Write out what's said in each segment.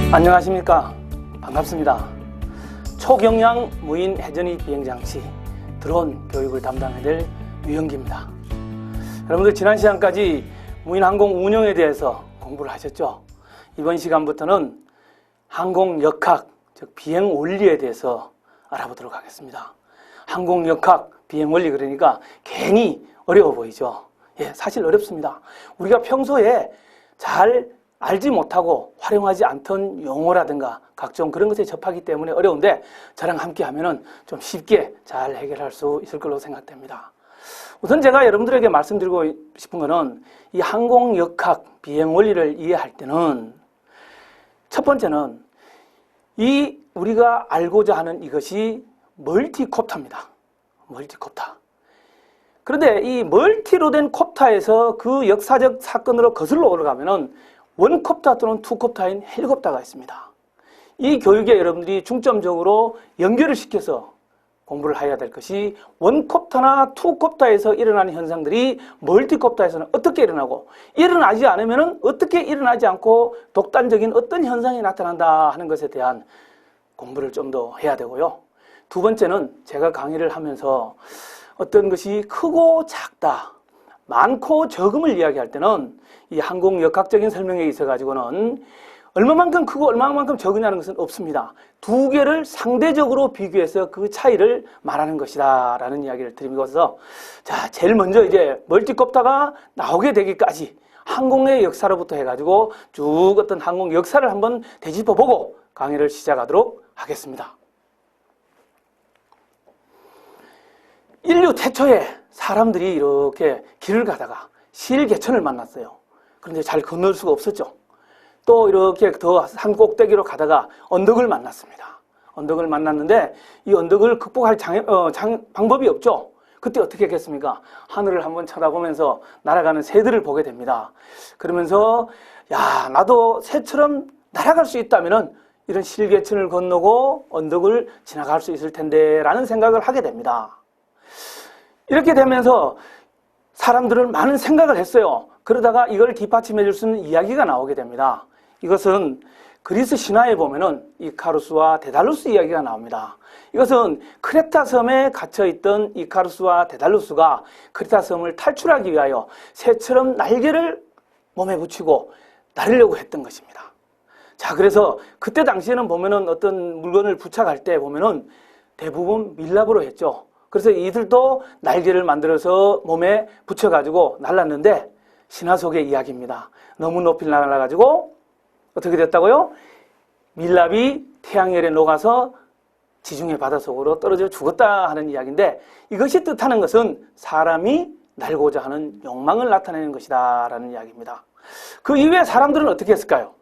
안녕하십니까. 반갑습니다. 초경량 무인 회전위 비행장치 드론 교육을 담당해야 될 유영기입니다. 여러분들 지난 시간까지 무인 항공 운영에 대해서 공부를 하셨죠? 이번 시간부터는 항공 역학, 즉 비행 원리에 대해서 알아보도록 하겠습니다. 항공 역학, 비행 원리 그러니까 괜히 어려워 보이죠? 예, 사실 어렵습니다. 우리가 평소에 잘 알지 못하고 활용하지 않던 용어라든가 각종 그런 것에 접하기 때문에 어려운데 저랑 함께 하면은 좀 쉽게 잘 해결할 수 있을 걸로 생각됩니다. 우선 제가 여러분들에게 말씀드리고 싶은 거는 이 항공 역학 비행 원리를 이해할 때는 첫 번째는 이 우리가 알고자 하는 이것이 멀티콥터입니다. 멀티콥터. 그런데 이 멀티로 된 콥터에서 그 역사적 사건으로 거슬러 올라가면은 원콥터 또는 투콥터인 헬리콥터가 있습니다. 이 교육에 여러분들이 중점적으로 연결을 시켜서 공부를 해야 될 것이 원콥터나 투콥터에서 일어나는 현상들이 멀티콥터에서는 어떻게 일어나고 일어나지 않으면 어떻게 일어나지 않고 독단적인 어떤 현상이 나타난다 하는 것에 대한 공부를 좀 더 해야 되고요. 두 번째는 제가 강의를 하면서 어떤 것이 크고 작다, 많고 적음을 이야기할 때는 이 항공 역학적인 설명에 있어 가지고는 얼마만큼 크고 얼마만큼 적으냐는 것은 없습니다. 두 개를 상대적으로 비교해서 그 차이를 말하는 것이다 라는 이야기를 드리면서 자, 제일 먼저 이제 멀티콥터가 나오게 되기까지 항공의 역사로부터 해가지고 쭉 어떤 항공 역사를 한번 되짚어보고 강의를 시작하도록 하겠습니다. 인류 태초에 사람들이 이렇게 길을 가다가 실개천을 만났어요. 그런데 잘 건널 수가 없었죠. 또 이렇게 더 산 꼭대기로 가다가 언덕을 만났습니다. 언덕을 만났는데 이 언덕을 극복할 방법이 없죠. 그때 어떻게 했겠습니까? 하늘을 한번 쳐다보면서 날아가는 새들을 보게 됩니다. 그러면서 야, 나도 새처럼 날아갈 수 있다면은 이런 실개천을 건너고 언덕을 지나갈 수 있을 텐데 라는 생각을 하게 됩니다. 이렇게 되면서 사람들은 많은 생각을 했어요. 그러다가 이걸 뒷받침해 줄 수 있는 이야기가 나오게 됩니다. 이것은 그리스 신화에 보면은 이카루스와 데달루스 이야기가 나옵니다. 이것은 크레타 섬에 갇혀있던 이카루스와 데달루스가 크레타 섬을 탈출하기 위하여 새처럼 날개를 몸에 붙이고 날으려고 했던 것입니다. 자, 그래서 그때 당시에는 보면은 어떤 물건을 부착할 때 보면은 대부분 밀랍으로 했죠. 그래서 이들도 날개를 만들어서 몸에 붙여가지고 날랐는데 신화 속의 이야기입니다. 너무 높이 날아가지고 어떻게 됐다고요? 밀랍이 태양열에 녹아서 지중해 바다 속으로 떨어져 죽었다 하는 이야기인데 이것이 뜻하는 것은 사람이 날고자 하는 욕망을 나타내는 것이다 라는 이야기입니다. 그 이후에 사람들은 어떻게 했을까요?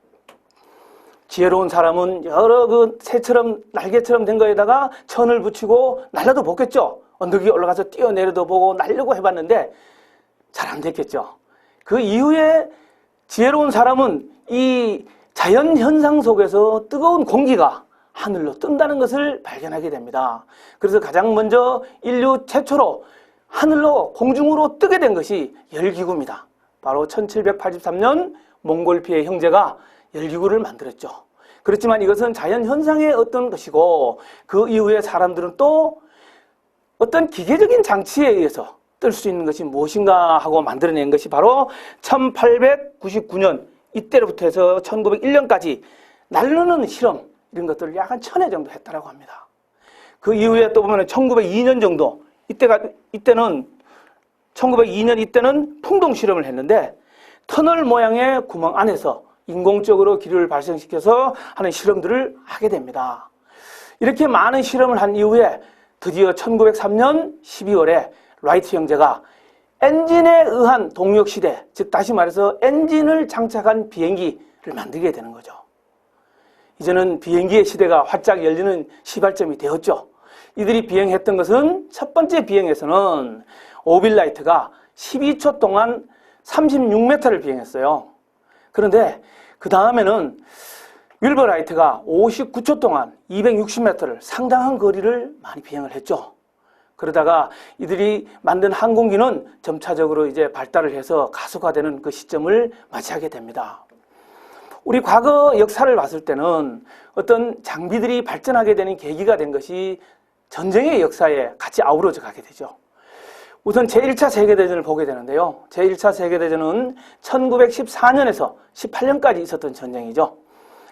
지혜로운 사람은 여러 그 새처럼 날개처럼 된 거에다가 천을 붙이고 날라도 보겠죠. 언덕 위에 올라가서 뛰어내려도 보고 날려고 해봤는데 잘 안 됐겠죠. 그 이후에 지혜로운 사람은 이 자연 현상 속에서 뜨거운 공기가 하늘로 뜬다는 것을 발견하게 됩니다. 그래서 가장 먼저 인류 최초로 하늘로 공중으로 뜨게 된 것이 열기구입니다. 바로 1783년 몽골피의 형제가 열기구를 만들었죠. 그렇지만 이것은 자연 현상의 어떤 것이고 그 이후에 사람들은 또 어떤 기계적인 장치에 의해서 뜰 수 있는 것이 무엇인가 하고 만들어낸 것이 바로 1899년 이때로부터 해서 1901년까지 날르는 실험 이런 것들을 약 한 1000회 정도 했다라고 합니다. 그 이후에 또 보면 1902년 정도 이때는 1902년 이때는 풍동 실험을 했는데 터널 모양의 구멍 안에서 인공적으로 기류를 발생시켜서 하는 실험들을 하게 됩니다. 이렇게 많은 실험을 한 이후에 드디어 1903년 12월에 라이트 형제가 엔진에 의한 동력시대, 즉 다시 말해서 엔진을 장착한 비행기를 만들게 되는 거죠. 이제는 비행기의 시대가 활짝 열리는 시발점이 되었죠. 이들이 비행했던 것은 첫 번째 비행에서는 오빌라이트가 12초 동안 36m를 비행했어요. 그런데 그 다음에는 윌버라이트가 59초 동안 260m를 상당한 거리를 많이 비행을 했죠. 그러다가 이들이 만든 항공기는 점차적으로 이제 발달을 해서 가속화되는 그 시점을 맞이하게 됩니다. 우리 과거 역사를 봤을 때는 어떤 장비들이 발전하게 되는 계기가 된 것이 전쟁의 역사에 같이 아우러져 가게 되죠. 우선 제1차 세계대전을 보게 되는데요. 제1차 세계대전은 1914년에서 18년까지 있었던 전쟁이죠.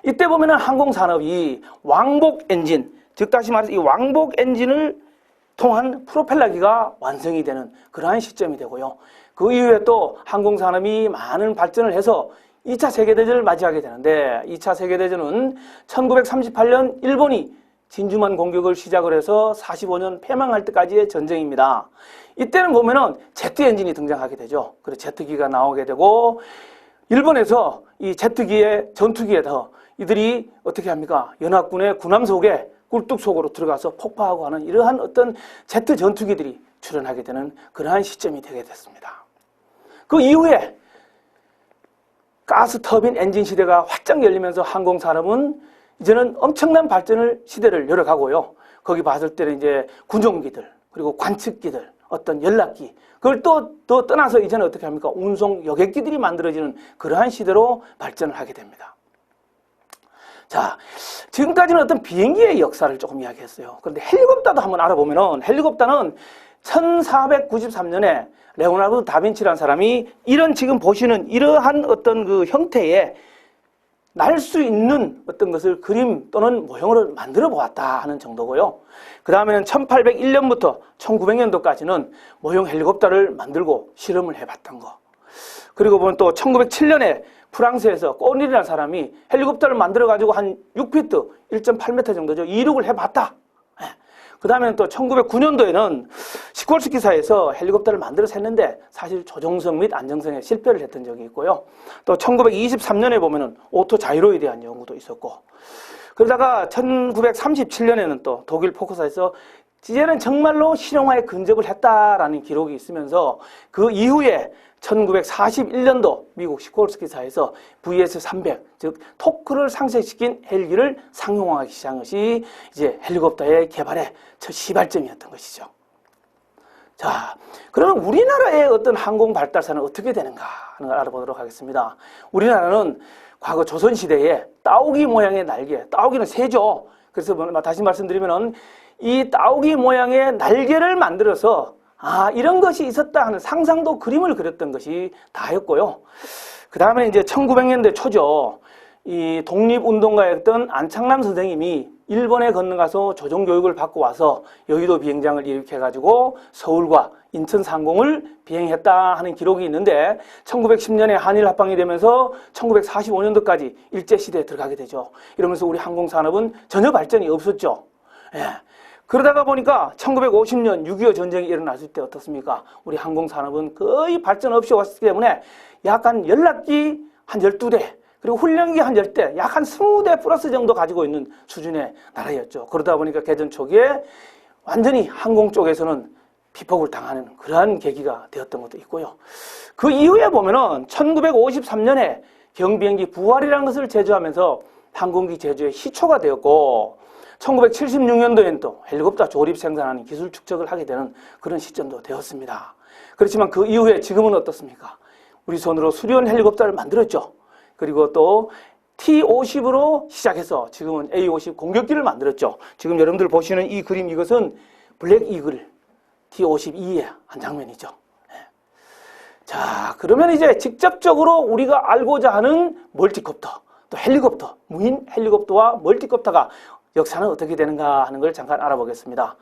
이때 보면은 항공산업이 왕복 엔진, 즉 다시 말해서 이 왕복 엔진을 통한 프로펠러기가 완성이 되는 그러한 시점이 되고요. 그 이후에 또 항공산업이 많은 발전을 해서 2차 세계대전을 맞이하게 되는데 2차 세계대전은 1938년 일본이 진주만 공격을 시작을 해서 45년 폐망할 때까지의 전쟁입니다. 이때는 보면은 제트 엔진이 등장하게 되죠. 그래서 제트기가 나오게 되고 일본에서 이 제트기의 전투기에 더 이들이 어떻게 합니까? 연합군의 군함 속에 꿀뚝 속으로 들어가서 폭파하고 하는 이러한 어떤 제트 전투기들이 출현하게 되는 그러한 시점이 되게 됐습니다. 그 이후에 가스 터빈 엔진 시대가 활짝 열리면서 항공산업은 이제는 엄청난 발전을 시대를 열어가고요. 거기 봤을 때는 이제 군용기들 그리고 관측기들 어떤 연락기 그걸 또 떠나서 이제는 어떻게 합니까? 운송 여객기들이 만들어지는 그러한 시대로 발전을 하게 됩니다. 자, 지금까지는 어떤 비행기의 역사를 조금 이야기했어요. 그런데 헬리콥터도 한번 알아보면은 헬리콥터는 1493년에 레오나르도 다빈치라는 사람이 이런 지금 보시는 이러한 어떤 그 형태의 날 수 있는 어떤 것을 그림 또는 모형으로 만들어 보았다 하는 정도고요. 그 다음에는 1801년부터 1900년도까지는 모형 헬리콥터를 만들고 실험을 해봤던 거. 그리고 보면 또 1907년에 프랑스에서 꼬닐이라는 사람이 헬리콥터를 만들어가지고 한 6피트, 1.8m 정도죠. 이륙을 해봤다. 그 다음에는 또 1909년도에는 시콜스키사에서 헬리콥터를 만들어서 했는데 사실 조종성 및 안정성에 실패를 했던 적이 있고요. 또 1923년에 보면은 오토 자이로에 대한 연구도 있었고 그러다가 1937년에는 또 독일 포크사에서 이제는 정말로 실용화에 근접을 했다라는 기록이 있으면서 그 이후에 1941년도 미국 시콜스키사에서 VS-300, 즉 토크를 상쇄시킨 헬기를 상용화하기 시작한 것이 이제 헬리콥터의 개발의 첫 시발점이었던 것이죠. 자, 그러면 우리나라의 어떤 항공 발달사는 어떻게 되는가 하는 걸 알아보도록 하겠습니다. 우리나라는 과거 조선시대에 따오기 모양의 날개, 따오기는 새죠. 그래서 다시 말씀드리면은 이 따오기 모양의 날개를 만들어서 이런 것이 있었다 하는 상상도 그림을 그렸던 것이 다였고요. 그 다음에 이제 1900년대 초죠. 이 독립운동가였던 안창남 선생님이 일본에 건너가서 조종교육을 받고 와서 여의도 비행장을 일으켜가지고 서울과 인천 상공을 비행했다 하는 기록이 있는데 1910년에 한일 합방이 되면서 1945년도까지 일제시대에 들어가게 되죠. 이러면서 우리 항공산업은 전혀 발전이 없었죠. 예. 그러다가 보니까 1950년 6.25 전쟁이 일어났을 때 어떻습니까? 우리 항공산업은 거의 발전 없이 왔기 때문에 약 한 연락기 한 12대 그리고 훈련기 한 10대 약 한 20대 플러스 정도 가지고 있는 수준의 나라였죠. 그러다 보니까 개전 초기에 완전히 항공 쪽에서는 피폭을 당하는 그러한 계기가 되었던 것도 있고요. 그 이후에 보면은 1953년에 경비행기 부활이라는 것을 제조하면서 항공기 제조의 시초가 되었고 1976년도에는 또 헬리콥터 조립 생산하는 기술 축적을 하게 되는 그런 시점도 되었습니다. 그렇지만 그 이후에 지금은 어떻습니까? 우리 손으로 수리온 헬리콥터를 만들었죠. 그리고 또 T-50으로 시작해서 지금은 A-50 공격기를 만들었죠. 지금 여러분들 보시는 이 그림 이것은 블랙 이글 T-52의 한 장면이죠. 자, 그러면 이제 직접적으로 우리가 알고자 하는 멀티콥터, 또 헬리콥터, 무인 헬리콥터와 멀티콥터가 역사는 어떻게 되는가 하는 걸 잠깐 알아보겠습니다.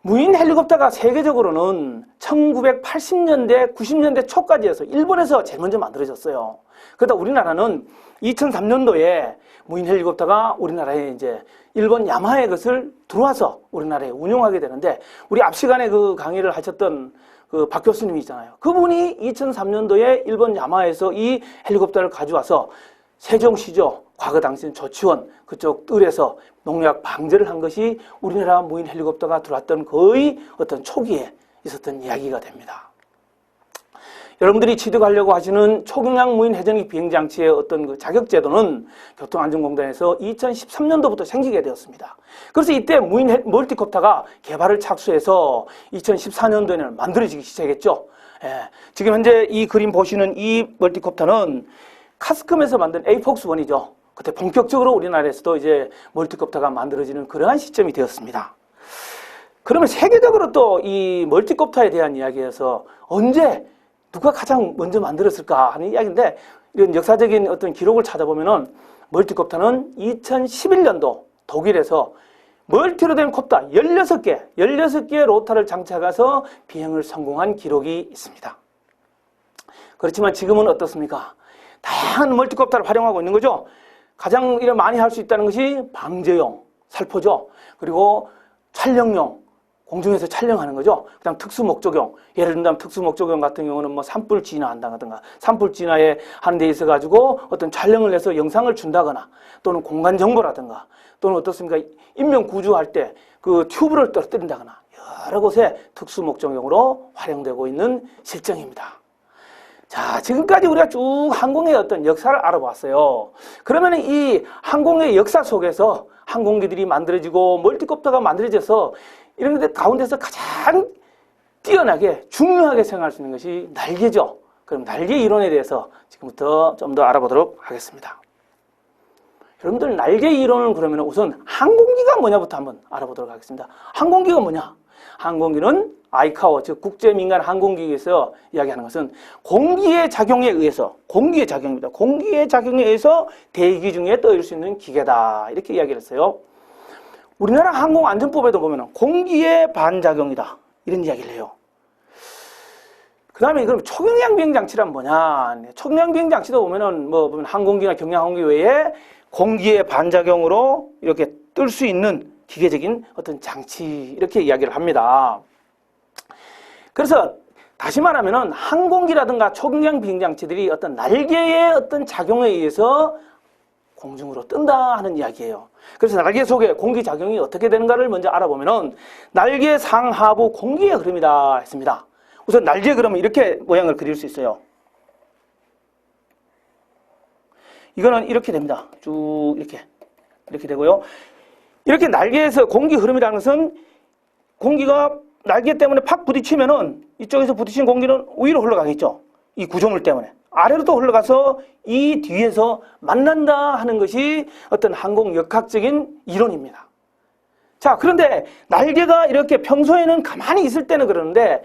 무인 헬리콥터가 세계적으로는 1980년대, 90년대 초까지 해서 일본에서 제일 먼저 만들어졌어요. 그러다 우리나라는 2003년도에 무인 헬리콥터가 우리나라에 이제 일본 야마하의 것을 들어와서 우리나라에 운용하게 되는데 우리 앞 시간에 그 강의를 하셨던 그 박 교수님이 있잖아요. 그분이 2003년도에 일본 야마하에서 이 헬리콥터를 가져와서 세종시죠. 과거 당시는 조치원 그쪽 뜰에서 농약 방제를 한 것이 우리나라 무인 헬리콥터가 들어왔던 거의 어떤 초기에 있었던 이야기가 됩니다. 여러분들이 취득하려고 하시는 초경량 무인 회전기 비행장치의 어떤 그 자격제도는 교통안전공단에서 2013년도부터 생기게 되었습니다. 그래서 이때 무인 멀티콥터가 개발을 착수해서 2014년도에는 만들어지기 시작했죠. 예, 지금 현재 이 그림 보시는 이 멀티콥터는 카스컴에서 만든 에이폭스-1이죠. 그때 본격적으로 우리나라에서도 이제 멀티콥터가 만들어지는 그러한 시점이 되었습니다. 그러면 세계적으로 또 이 멀티콥터에 대한 이야기에서 언제 누가 가장 먼저 만들었을까 하는 이야기인데, 이런 역사적인 어떤 기록을 찾아보면은 멀티콥터는 2011년도 독일에서 멀티로 된 콥터 16개 로터를 장착해서 비행을 성공한 기록이 있습니다. 그렇지만 지금은 어떻습니까? 다양한 멀티콥터를 활용하고 있는 거죠. 가장 이런 많이 할 수 있다는 것이 방제용, 살포죠. 그리고 촬영용, 공중에서 촬영하는 거죠. 그다음 특수 목적용, 예를 들면 특수 목적용 같은 경우는 뭐 산불 진화한다든가, 산불 진화에 하는 데 있어 가지고 어떤 촬영을 해서 영상을 준다거나, 또는 공간 정보라든가, 또는 어떻습니까? 인명 구조할 때 그 튜브를 떨어뜨린다거나, 여러 곳에 특수 목적용으로 활용되고 있는 실정입니다. 자, 지금까지 우리가 쭉 항공의 어떤 역사를 알아봤어요. 그러면 이 항공의 역사 속에서 항공기들이 만들어지고 멀티콥터가 만들어져서 이런 데 가운데서 가장 뛰어나게 중요하게 생각할 수 있는 것이 날개죠. 그럼 날개 이론에 대해서 지금부터 좀 더 알아보도록 하겠습니다. 여러분들 날개 이론은 그러면 우선 항공기가 뭐냐부터 한번 알아보도록 하겠습니다. 항공기가 뭐냐? 항공기는 아이카오, 즉 국제민간항공기에서 이야기하는 것은 공기의 작용에 의해서, 공기의 작용입니다. 공기의 작용에 의해서 대기 중에 떠올 수 있는 기계다, 이렇게 이야기를 했어요. 우리나라 항공안전법에도 보면 공기의 반작용이다, 이런 이야기를 해요. 그 다음에 그럼 초경량 비행장치란 뭐냐? 초경량 비행장치도 보면은 뭐 보면 항공기나 경량항공기 외에 공기의 반작용으로 이렇게 뜰 수 있는 기계적인 어떤 장치, 이렇게 이야기를 합니다. 그래서 다시 말하면은 항공기라든가 초경량 비행장치들이 어떤 날개의 어떤 작용에 의해서 공중으로 뜬다 하는 이야기예요. 그래서 날개 속에 공기 작용이 어떻게 되는가를 먼저 알아보면은 날개 상하부 공기의 흐름이다 했습니다. 우선 날개 그러면 이렇게 모양을 그릴 수 있어요. 이거는 이렇게 됩니다. 쭉 이렇게 되고요. 이렇게 날개에서 공기 흐름이라는 것은 공기가 날개 때문에 팍 부딪히면은 이쪽에서 부딪힌 공기는 위로 흘러가겠죠. 이 구조물 때문에. 아래로 또 흘러가서 이 뒤에서 만난다 하는 것이 어떤 항공역학적인 이론입니다. 자, 그런데 날개가 이렇게 평소에는 가만히 있을 때는 그러는데,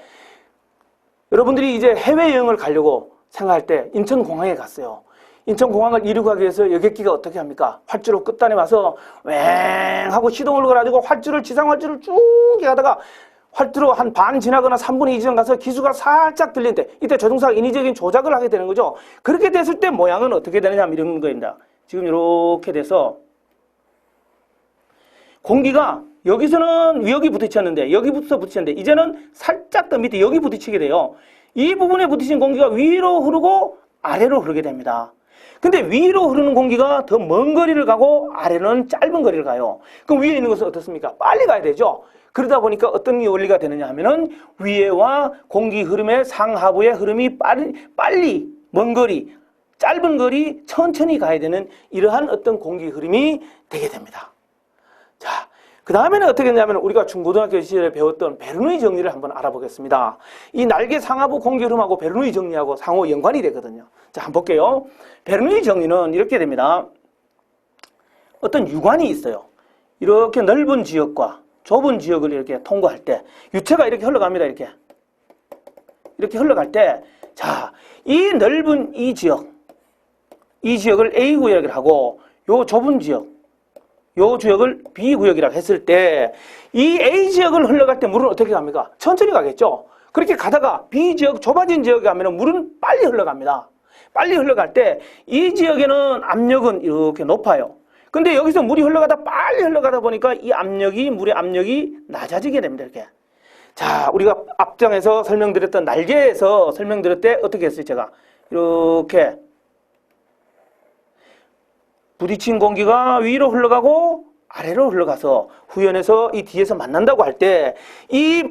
여러분들이 이제 해외여행을 가려고 생각할 때 인천공항에 갔어요. 인천공항을 이루고 가기 위해서 여객기가 어떻게 합니까? 활주로 끝단에 와서 왱 하고 시동을 걸어가지고 활주를, 지상 활주를 쭉 가다가 활주로 한 반 지나거나 3분의 2 지점 가서 기수가 살짝 들리는데, 이때 조종사가 인위적인 조작을 하게 되는 거죠. 그렇게 됐을 때 모양은 어떻게 되느냐, 이런 거입니다. 지금 이렇게 돼서 공기가 여기서는 여기 부딪혔는데, 여기부터 부딪혔는데, 이제는 살짝 더 밑에 여기 부딪히게 돼요. 이 부분에 부딪힌 공기가 위로 흐르고 아래로 흐르게 됩니다. 근데 위로 흐르는 공기가 더 먼 거리를 가고 아래는 짧은 거리를 가요. 그럼 위에 있는 것은 어떻습니까? 빨리 가야 되죠. 그러다 보니까 어떤 원리가 되느냐 하면은 위에와 공기 흐름의 상하부의 흐름이 빨리 먼 거리, 짧은 거리 천천히 가야 되는 이러한 어떤 공기 흐름이 되게 됩니다. 자, 그 다음에는 어떻게 했냐면 우리가 중고등학교 시절에 배웠던 베르누이 정리를 한번 알아보겠습니다. 이 날개 상하부 공기 흐름하고 베르누이 정리하고 상호 연관이 되거든요. 자, 한번 볼게요. 베르누이 정리는 이렇게 됩니다. 어떤 유관이 있어요. 이렇게 넓은 지역과 좁은 지역을 이렇게 통과할 때 유체가 이렇게 흘러갑니다. 이렇게 흘러갈 때, 자, 이 넓은 이 지역을 A 구역이라고 하고, 요 좁은 지역, 요 지역을 B 구역이라고 했을 때, 이 A 지역을 흘러갈 때 물은 어떻게 갑니까? 천천히 가겠죠. 그렇게 가다가 B 지역, 좁아진 지역에 가면 물은 빨리 흘러갑니다. 빨리 흘러갈 때 이 지역에는 압력은 이렇게 높아요. 근데 여기서 물이 흘러가다 빨리 흘러가다 보니까 이 압력이, 물의 압력이 낮아지게 됩니다. 이렇게. 자, 우리가 앞장에서 설명드렸던 날개에서 설명드릴 때 어떻게 했어요? 제가 이렇게 부딪힌 공기가 위로 흘러가고 아래로 흘러가서 후연해서 이 뒤에서 만난다고 할 때 이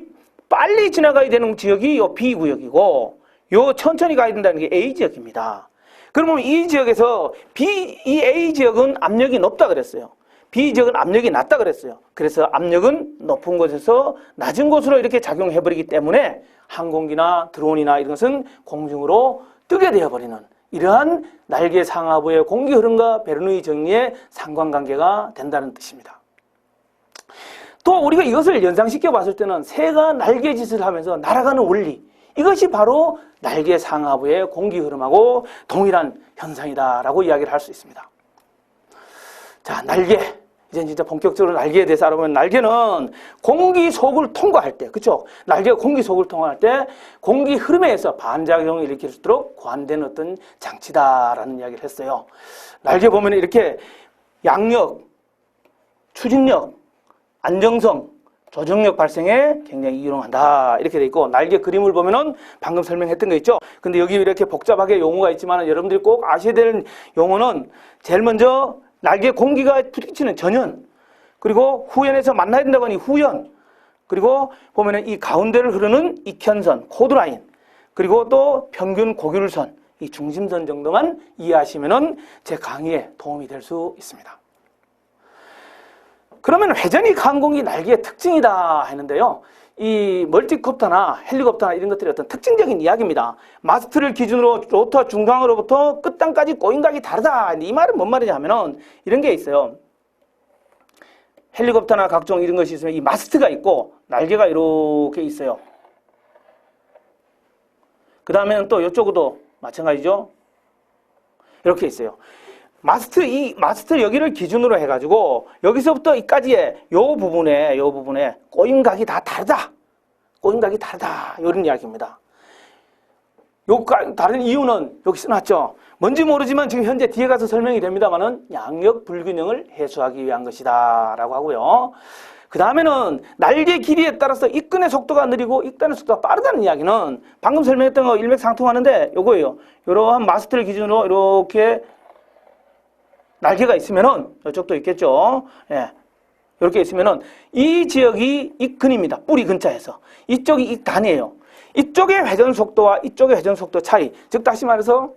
빨리 지나가야 되는 지역이 요 B 구역이고 요 천천히 가야 된다는 게 A 지역입니다. 그러면 이 지역에서 이 A 지역은 압력이 높다 그랬어요. B 지역은 압력이 낮다 그랬어요. 그래서 압력은 높은 곳에서 낮은 곳으로 이렇게 작용해버리기 때문에 항공기나 드론이나 이런 것은 공중으로 뜨게 되어버리는 이러한 날개 상하부의 공기 흐름과 베르누이 정리의 상관관계가 된다는 뜻입니다. 또 우리가 이것을 연상시켜 봤을 때는 새가 날개짓을 하면서 날아가는 원리, 이것이 바로 날개 상하부의 공기 흐름하고 동일한 현상이다라고 이야기를 할 수 있습니다. 자, 날개. 이제 진짜 본격적으로 날개에 대해서 알아보면, 날개는 공기 속을 통과할 때, 그렇죠? 날개가 공기 속을 통과할 때 공기 흐름에 의해서 반작용을 일으킬 수 있도록 고안된 어떤 장치다라는 이야기를 했어요. 날개 보면 이렇게 양력, 추진력, 안정성, 조정력 발생에 굉장히 이용한다 이렇게 돼 있고, 날개 그림을 보면은 방금 설명했던 거 있죠. 근데 여기 이렇게 복잡하게 용어가 있지만 여러분들이 꼭 아셔야 될 용어는, 제일 먼저 날개 공기가 부딪히는 전연, 그리고 후연에서 만나야 된다고 하니 후연, 그리고 보면은 이 가운데를 흐르는 익현선, 코드라인, 그리고 또 평균 고귤선, 이 중심선 정도만 이해하시면은 제 강의에 도움이 될 수 있습니다. 그러면 회전익 항공기 날개의 특징이다 했는데요. 이 멀티콥터나 헬리콥터나 이런 것들이 어떤 특징적인 이야기입니다. 마스트를 기준으로 로터 중앙으로부터 끝단까지 꼬임각이 다르다. 이 말은 뭔 말이냐 하면은 이런 게 있어요. 헬리콥터나 각종 이런 것이 있으면 이 마스트가 있고 날개가 이렇게 있어요. 그 다음에는 또 이쪽으로도 마찬가지죠. 이렇게 있어요. 마스트 여기를 기준으로 해가지고 여기서부터 이까지의 요 부분에 꼬임각이 다 다르다. 꼬임각이 다르다. 이런 이야기입니다. 요 다른 이유는 여기 써놨죠. 뭔지 모르지만 지금 현재 뒤에 가서 설명이 됩니다만은 양력 불균형을 해소하기 위한 것이다 라고 하고요. 그 다음에는 날개 길이에 따라서 입근의 속도가 느리고 입단의 속도가 빠르다는 이야기는 방금 설명했던 거 일맥상통하는데 요거예요. 이러한 마스트를 기준으로 이렇게 날개가 있으면은, 이쪽도 있겠죠. 예. 이렇게 있으면은, 이 지역이 입근입니다. 뿌리 근처에서. 이쪽이 입단이에요. 이쪽의 회전 속도와 이쪽의 회전 속도 차이. 즉, 다시 말해서,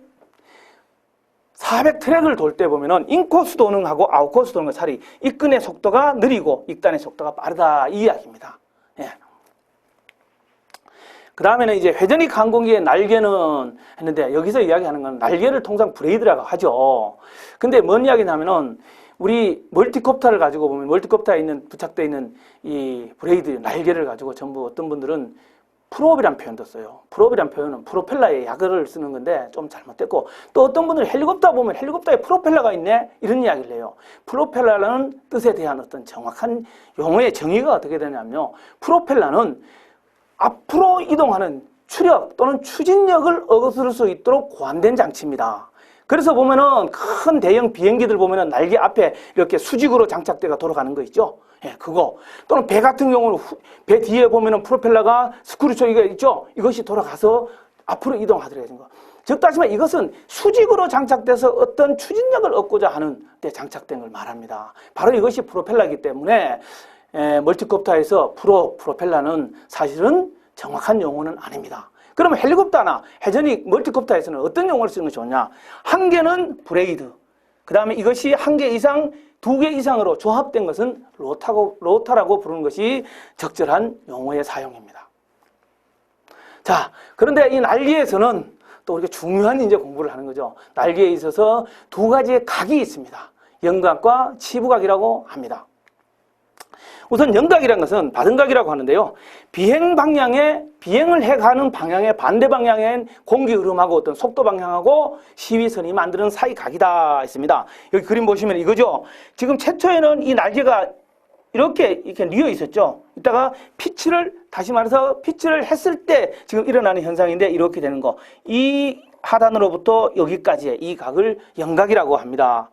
400트랙을 돌 때 보면은, 인코스 도능하고 아웃코스 도능의 차이. 입근의 속도가 느리고, 입단의 속도가 빠르다. 이 이야기입니다. 예. 그 다음에는 이제 회전익 항공기의 날개는 했는데, 여기서 이야기하는 건 날개를 통상 브레이드라고 하죠. 근데 뭔 이야기냐면은, 우리 멀티콥터를 가지고 보면, 멀티콥터에 부착되어 있는 이 브레이드, 날개를 가지고 전부 어떤 분들은 프롭이란 표현도 써요. 프롭이란 표현은 프로펠러에 약을 쓰는 건데 좀 잘못됐고, 또 어떤 분들은 헬리콥터 보면 헬리콥터에 프로펠러가 있네? 이런 이야기를 해요. 프로펠러라는 뜻에 대한 어떤 정확한 용어의 정의가 어떻게 되냐면요. 프로펠러는 앞으로 이동하는 추력 또는 추진력을 얻을 수 있도록 고안된 장치입니다. 그래서 보면은 큰 대형 비행기들 보면은 날개 앞에 이렇게 수직으로 장착돼가 돌아가는 거 있죠. 예, 그거. 또는 배 같은 경우는 배 뒤에 보면은 프로펠러가 스크류초이가 있죠. 이것이 돌아가서 앞으로 이동하더라는 거. 즉, 다시 말해 이것은 수직으로 장착돼서 어떤 추진력을 얻고자 하는 데 장착된 걸 말합니다. 바로 이것이 프로펠러이기 때문에 멀티콥터에서 프로펠러는 사실은 정확한 용어는 아닙니다. 그러면 헬리콥터나 회전익 멀티콥터에서는 어떤 용어를 쓰는 것이 좋냐? 한 개는 브레이드, 그 다음에 이것이 한 개 이상, 두 개 이상으로 조합된 것은 로터라고 부르는 것이 적절한 용어의 사용입니다. 자, 그런데 이 날개에서는 또 우리가 중요한 이제 공부를 하는 거죠. 날개에 있어서 두 가지의 각이 있습니다. 영각과 치부각이라고 합니다. 우선 영각이라는 것은 바등각이라고 하는데요. 비행을 해가는 방향의 반대 방향엔 공기 흐름하고 어떤 속도 방향하고 시위선이 만드는 사이 각이다 했습니다. 여기 그림 보시면 이거죠. 지금 최초에는 이 날개가 이렇게 뉘어 있었죠. 이따가 다시 말해서 피치를 했을 때 지금 일어나는 현상인데 이렇게 되는 거. 이 하단으로부터 여기까지의 이 각을 영각이라고 합니다.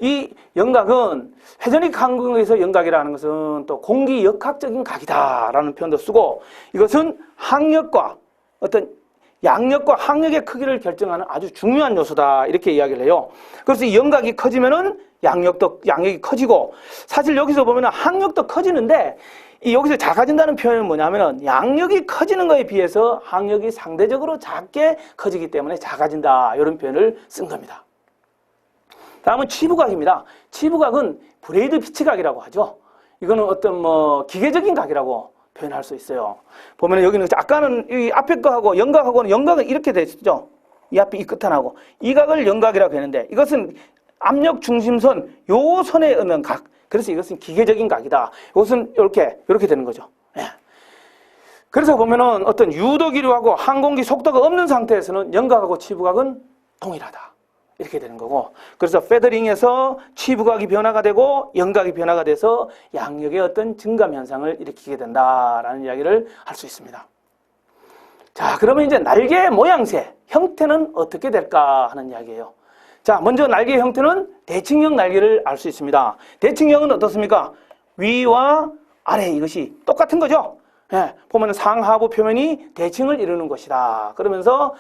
이 영각은 회전익 항공에서 영각이라는 것은 또 공기 역학적인 각이다라는 표현도 쓰고, 이것은 항력과 어떤 양력과 항력의 크기를 결정하는 아주 중요한 요소다 이렇게 이야기를 해요. 그래서 이 영각이 커지면은 양력이 커지고, 사실 여기서 보면은 항력도 커지는데 이 여기서 작아진다는 표현은 뭐냐면은 양력이 커지는 거에 비해서 항력이 상대적으로 작게 커지기 때문에 작아진다 이런 표현을 쓴 겁니다. 다음은 치부각입니다. 치부각은 브레이드 피치각이라고 하죠. 이거는 어떤 기계적인 각이라고 표현할 수 있어요. 보면 여기는 아까는 이 앞에 거하고 영각은 이렇게 돼 있죠. 이 앞에 이 끝 하나고 이 각을 영각이라고 했는데 이것은 압력 중심선 요 선에 있는 각. 그래서 이것은 기계적인 각이다. 이것은 이렇게 되는 거죠. 예. 그래서 보면은 어떤 유도 기류하고 항공기 속도가 없는 상태에서는 영각하고 치부각은 동일하다. 이렇게 되는 거고. 그래서 페더링에서 치부각이 변화가 되고 영각이 변화가 돼서 양력의 어떤 증감 현상을 일으키게 된다라는 이야기를 할 수 있습니다. 자, 그러면 이제 날개의 모양새, 형태는 어떻게 될까 하는 이야기예요. 자, 먼저 날개의 형태는 대칭형 날개를 알 수 있습니다. 대칭형은 어떻습니까? 위와 아래 이것이 똑같은 거죠. 예, 보면 상하부 표면이 대칭을 이루는 것이다. 그러면서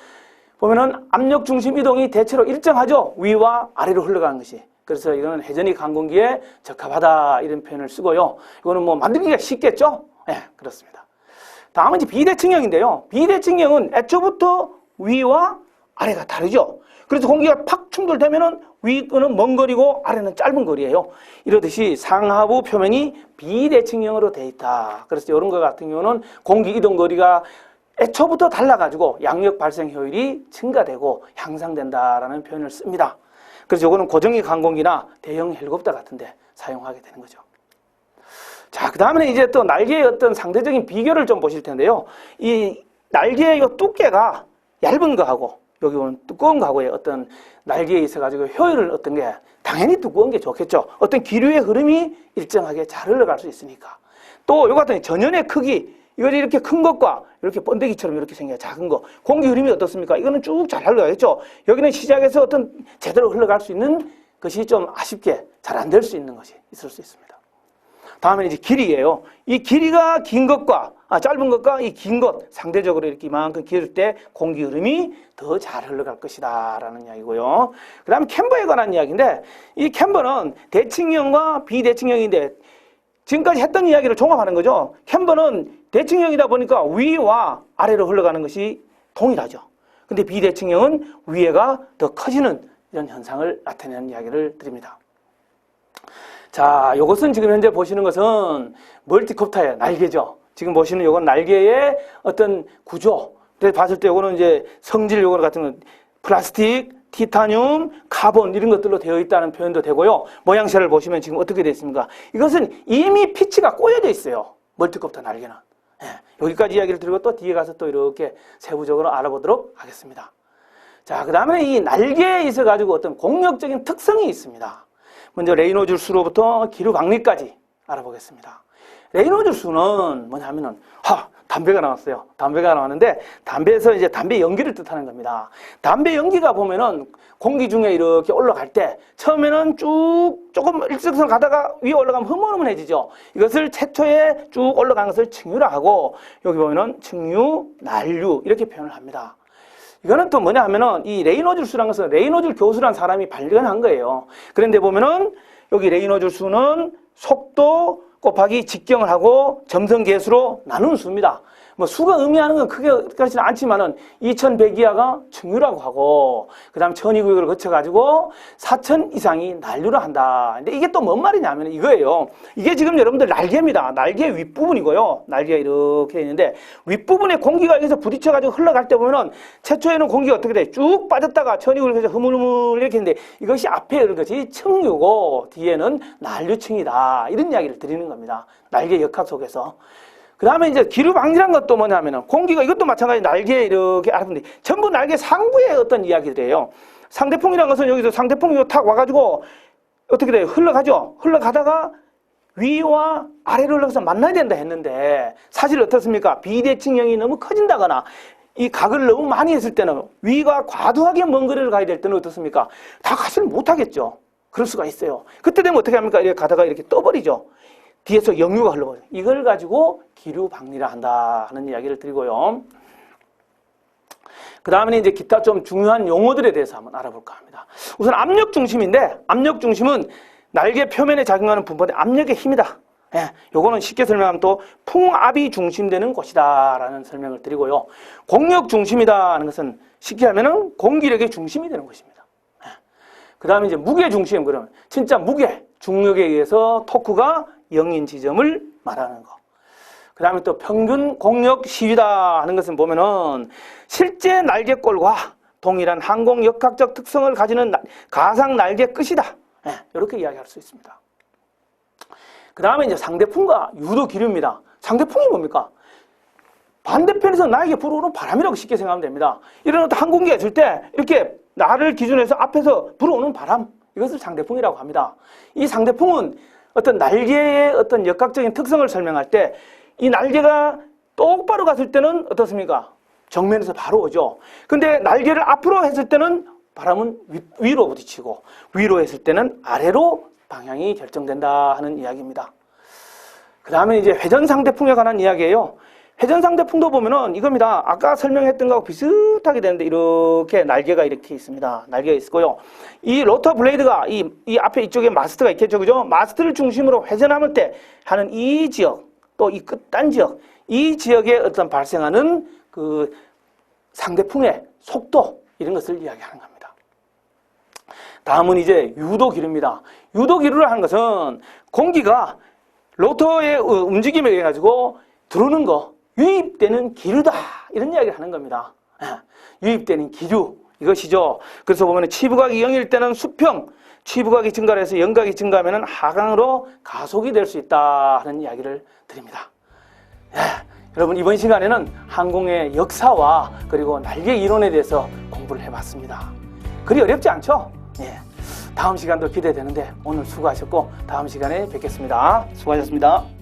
보면은 압력 중심 이동이 대체로 일정하죠. 위와 아래로 흘러가는 것이. 그래서 이거는 회전익 항공기에 적합하다 이런 표현을 쓰고요. 이거는 뭐 만들기가 쉽겠죠. 예, 그렇습니다. 다음은 이제 비대칭형인데요. 비대칭형은 애초부터 위와 아래가 다르죠. 그래서 공기가 팍 충돌되면은 위 거는 먼 거리고 아래는 짧은 거리예요. 이러듯이 상하부 표면이 비대칭형으로 되어 있다. 그래서 이런 것 같은 경우는 공기 이동 거리가 애초부터 달라가지고 양력 발생 효율이 증가되고 향상된다라는 표현을 씁니다. 그래서 이거는 고정익 항공기나 대형 헬리콥터 같은데 사용하게 되는 거죠. 자, 그 다음에 이제 또 날개의 어떤 상대적인 비교를 좀 보실 텐데요. 이 날개의 두께가 얇은 거하고 여기 보면 두꺼운 거하고의 어떤 날개에 있어가지고 효율은 어떤 게 당연히 두꺼운 게 좋겠죠. 어떤 기류의 흐름이 일정하게 잘 흘러갈 수 있으니까. 또 요 같은 전연의 크기, 이거 이렇게 큰 것과 이렇게 번데기처럼 이렇게 생겨요. 작은 거. 공기 흐름이 어떻습니까? 이거는 쭉 잘 흘러가겠죠. 여기는 시작해서 어떤 제대로 흘러갈 수 있는 것이 좀 아쉽게 잘 안 될 수 있는 것이 있을 수 있습니다. 다음에 이제 길이에요. 이 길이가 긴 것과 짧은 것과 이 긴 것 상대적으로 이렇게 이만큼 길을 때 공기 흐름이 더 잘 흘러갈 것이다 라는 이야기고요. 그 다음에 캠버에 관한 이야기인데 이 캠버는 대칭형과 비대칭형인데 지금까지 했던 이야기를 종합하는 거죠. 캠버는 대칭형이다 보니까 위와 아래로 흘러가는 것이 동일하죠. 근데 비대칭형은 위에가 더 커지는 이런 현상을 나타내는 이야기를 드립니다. 자, 이것은 지금 현재 보시는 것은 멀티콥터의 날개죠. 지금 보시는 이건 날개의 어떤 구조. 봤을 때 이거는 이제 성질 요거 같은 건 플라스틱, 티타늄, 카본 이런 것들로 되어 있다는 표현도 되고요. 모양새를 보시면 지금 어떻게 되어 있습니까? 이것은 이미 피치가 꼬여져 있어요. 멀티콥터 날개는. 예, 여기까지 이야기를 드리고 또 뒤에 가서 또 이렇게 세부적으로 알아보도록 하겠습니다. 자, 그 다음에 이 날개에 있어가지고 어떤 공력적인 특성이 있습니다. 먼저 레이노즐 수로부터 기류 방리까지 알아보겠습니다. 레이노즐 수는 뭐냐면은 담배가 나왔어요. 담배가 나왔는데 담배에서 이제 담배 연기를 뜻하는 겁니다. 담배 연기가 보면은 공기 중에 이렇게 올라갈 때 처음에는 쭉 조금 일직선 가다가 위에 올라가면 흐물흐물해지죠. 이것을 최초에 쭉 올라가는 것을 층유라 하고 여기 보면은 층유, 난류 이렇게 표현을 합니다. 이거는 또 뭐냐 하면은 이 레이노즐 수라는 것은 레이노즐 교수라는 사람이 발견한 거예요. 그런데 보면은 여기 레이노즐 수는 속도 곱하기 직경을 하고 점성계수로 나누는 수입니다. 뭐 수가 의미하는 건 크게 그렇지는 않지만은 2100 이하가 층유라고 하고 그다음 1200을 거쳐가지고 4000 이상이 난류를 한다. 근데 이게 또 뭔 말이냐면 이거예요. 이게 지금 여러분들 날개입니다. 날개 윗부분이고요. 날개가 이렇게 있는데 윗부분에 공기가 여기서 부딪혀가지고 흘러갈 때 보면은 최초에는 공기가 어떻게 돼? 쭉 빠졌다가 1200을 해서 흐물흐물 이렇게 했는데 이것이 앞에 이런 것이 층유고 뒤에는 난류층이다. 이런 이야기를 드리는 겁니다. 날개 역학 속에서. 그 다음에 이제 기류 방지란 것도 뭐냐면은 공기가 이것도 마찬가지 날개에 이렇게 알았는데 전부 날개 상부의 어떤 이야기들이에요. 상대풍이라는 것은 여기서 상대풍이 탁 와가지고 어떻게 돼요? 흘러가죠. 흘러가다가 위와 아래로 흘러가서 만나야 된다 했는데 사실 어떻습니까? 비대칭형이 너무 커진다거나 이 각을 너무 많이 했을 때는 위가 과도하게 먼 거리를 가야 될 때는 어떻습니까? 다 가지를 못하겠죠. 그럴 수가 있어요. 그때 되면 어떻게 합니까? 이렇게 가다가 이렇게 떠버리죠. 뒤에서 역류가 흘러버려요. 이걸 가지고 기류 방리라 한다 하는 이야기를 드리고요. 그 다음에 이제 기타 좀 중요한 용어들에 대해서 한번 알아볼까 합니다. 우선 압력 중심인데 압력 중심은 날개 표면에 작용하는 분포대 압력의 힘이다. 예, 요거는 쉽게 설명하면 또 풍압이 중심되는 곳이다 라는 설명을 드리고요. 공력 중심이다 하는 것은 쉽게 하면은 공기력의 중심이 되는 것입니다. 예. 그 다음에 이제 무게 중심, 그러면 진짜 무게, 중력에 의해서 토크가 0인 지점을 말하는 거. 그 다음에 또 평균 공력 시위다 하는 것은 보면은 실제 날개꼴과 동일한 항공 역학적 특성을 가지는 가상 날개 끝이다. 이렇게 이야기할 수 있습니다. 그 다음에 이제 상대풍과 유도 기류입니다. 상대풍이 뭡니까? 반대편에서 나에게 불어오는 바람이라고 쉽게 생각하면 됩니다. 이런 어떤 항공기가 있을 때 이렇게 나를 기준해서 앞에서 불어오는 바람, 이것을 상대풍이라고 합니다. 이 상대풍은 어떤 날개의 어떤 역학적인 특성을 설명할 때 이 날개가 똑바로 갔을 때는 어떻습니까? 정면에서 바로 오죠. 근데 날개를 앞으로 했을 때는 바람은 위로 부딪히고 위로 했을 때는 아래로 방향이 결정된다 하는 이야기입니다. 그 다음에 이제 회전상대풍에 관한 이야기예요. 회전상대풍도 보면은 이겁니다. 아까 설명했던 거하고 비슷하게 되는데 이렇게 날개가 이렇게 있습니다. 날개가 있고요. 이 로터 블레이드가 이 앞에 이쪽에 마스트가 있겠죠. 그죠? 마스트를 중심으로 회전할 때 하는 이 지역, 또 이 끝단 지역, 이 지역에 어떤 발생하는 그 상대풍의 속도, 이런 것을 이야기하는 겁니다. 다음은 이제 유도기류입니다. 유도기류를 하는 것은 공기가 로터의 움직임에 의해 가지고 들어오는 거, 유입되는 기류다, 이런 이야기를 하는 겁니다. 유입되는 기류, 이것이죠. 그래서 보면 치부각이 0일 때는 수평, 치부각이 증가를 해서 영각이 증가하면 하강으로 가속이 될 수 있다 하는 이야기를 드립니다. 여러분, 이번 시간에는 항공의 역사와 그리고 날개 이론에 대해서 공부를 해봤습니다. 그리 어렵지 않죠? 다음 시간도 기대되는데 오늘 수고하셨고 다음 시간에 뵙겠습니다. 수고하셨습니다.